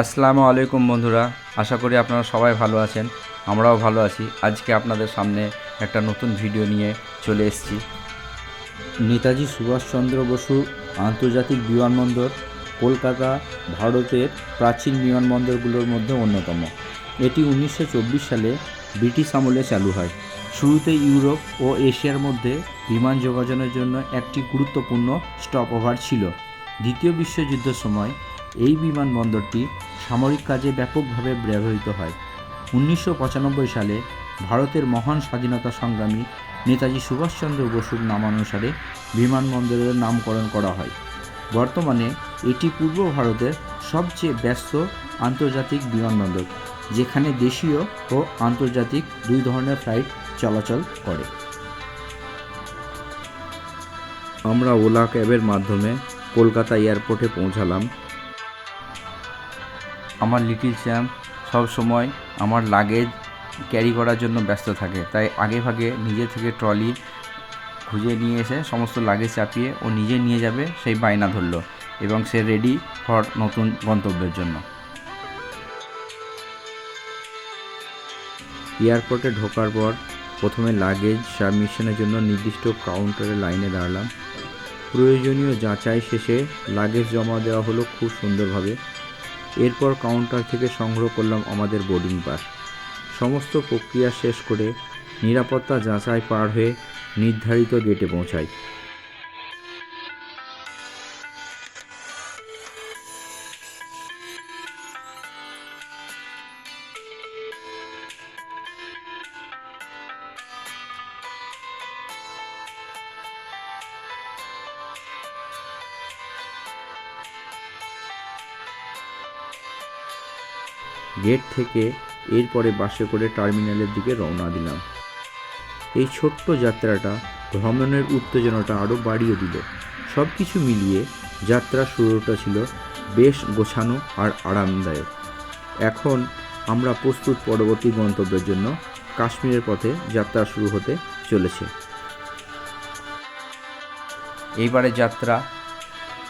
আসসালামু আলাইকুম বন্ধুরা, আশা করি আপনারা সবাই ভালো আছেন। আমরাও ভালো আছি। আজকে আপনাদের সামনে একটা নতুন ভিডিও নিয়ে চলে এসেছি। নেতাজি সুভাষচন্দ্র বসু আন্তর্জাতিক বিমানবন্দর কলকাতা ভারতের প্রাচীন বিমানবন্দরগুলোর মধ্যে অন্যতম। এটি 1924 সালে ব্রিটিশ আমলে চালু হয়। শুরুতে ইউরোপ ও এশিয়ার মধ্যে বিমান যোগাযোগের জন্য একটি গুরুত্বপূর্ণ স্টপওভার ছিল। দ্বিতীয় বিশ্বযুদ্ধের সময় এই বিমানবন্দরটি সামরিক কাজে ব্যাপকভাবে ব্যবহৃত হয়। 1995 সালে ভারতের মহান স্বাধীনতা সংগ্রামী নেতাজি সুভাষচন্দ্র বসুর নামানুসারে বিমানবন্দরের নামকরণ করা হয়। বর্তমানে এটি পূর্ব ভারতের সবচেয়ে ব্যস্ত আন্তর্জাতিক বিমানবন্দর, যেখানে দেশীয় ও আন্তর্জাতিক দুই ধরনের ফ্লাইট চলাচল করে। আমরা ওলা ক্যাবের মাধ্যমে কলকাতা এয়ারপোর্টে পৌঁছালাম। আমার লিটিল চ্যাম্প সব সময় আমার লাগেজ ক্যারি করার জন্য ব্যস্ত থাকে, তাই আগে ভাগে নিজে থেকে ট্রলি খুঁজে নিয়ে এসে সমস্ত লাগেজ চাপিয়ে ও নিজে নিয়ে যাবে সেই বায়না ধরল এবং সে রেডি ফর নতুন গন্তব্যের জন্য। এয়ারপোর্টে ঢোকার পর প্রথমে লাগেজ সাবমিশনের জন্য নির্দিষ্ট কাউন্টারে লাইনে দাঁড়ালাম। প্রয়োজনীয় যাচাই শেষে লাগেজ জমা দেওয়া হলো খুব সুন্দরভাবে। এরপর কাউন্টার থেকে সংগ্রহ করলাম আমাদের বোর্ডিং পাস। সমস্ত প্রক্রিয়া শেষ করে নিরাপত্তা যাচাই পার হয়ে নির্ধারিত গেটে পৌঁছাই। গেট থেকে এরপরে বাসে করে টার্মিনালের দিকে রওনা দিলাম। এই ছোট্ট যাত্রাটা ভ্রমণের উত্তেজনাটা আরও বাড়িয়ে দিল। সব কিছু মিলিয়ে যাত্রার শুরুটা ছিল বেশ গোছানো আর আরামদায়ক। এখন আমরা প্রস্তুত পরবর্তী গন্তব্যের জন্য। কাশ্মীরের পথে যাত্রা শুরু হতে চলেছে। এইবারে যাত্রা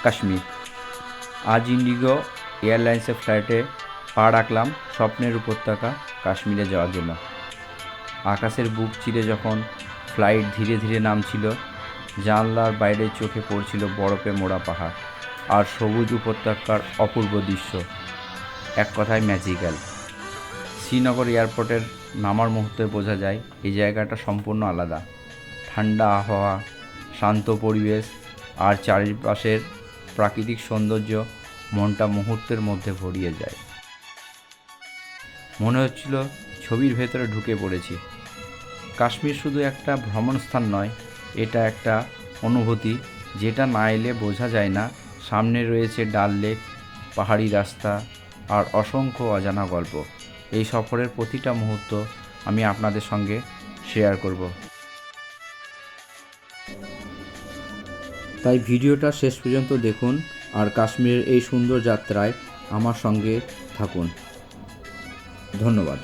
কাশ্মীর। আজ ইন্ডিগো এয়ারলাইন্সের ফ্লাইটে পা রাখলাম স্বপ্নের উপত্যকা কাশ্মীরে যাওয়ার জন্য। আকাশের বুক চিরে যখন ফ্লাইট ধীরে ধীরে নামছিল, জানলার বাইরে চোখে পড়ছিল বরফে মোড়া পাহাড় আর সবুজ উপত্যকার অপূর্ব দৃশ্য। এক কথায় ম্যাজিক্যাল। শ্রীনগর এয়ারপোর্টের নামার মুহূর্তে বোঝা যায় এই জায়গাটা সম্পূর্ণ আলাদা। ঠান্ডা আবহাওয়া, শান্ত পরিবেশ আর চারিপাশের প্রাকৃতিক সৌন্দর্য মনটা মুহূর্তের মধ্যে ভরিয়ে যায়। মনে হচ্ছিল ছবির ভেতরে ঢুকে পড়েছি। কাশ্মীর শুধু একটা ভ্রমণ স্থান নয়, এটা একটা অনুভূতি যেটা না এলে বোঝা যায় না। সামনে রয়েছে ডাল লেক, পাহাড়ি রাস্তা আর অসংখ্য অজানা গল্প। এই সফরের প্রতিটা মুহূর্ত আমি আপনাদের সঙ্গে শেয়ার করব। তাই ভিডিওটা শেষ পর্যন্ত দেখুন আর কাশ্মীরের এই সুন্দর যাত্রায় আমার সঙ্গে থাকুন। ধন্যবাদ।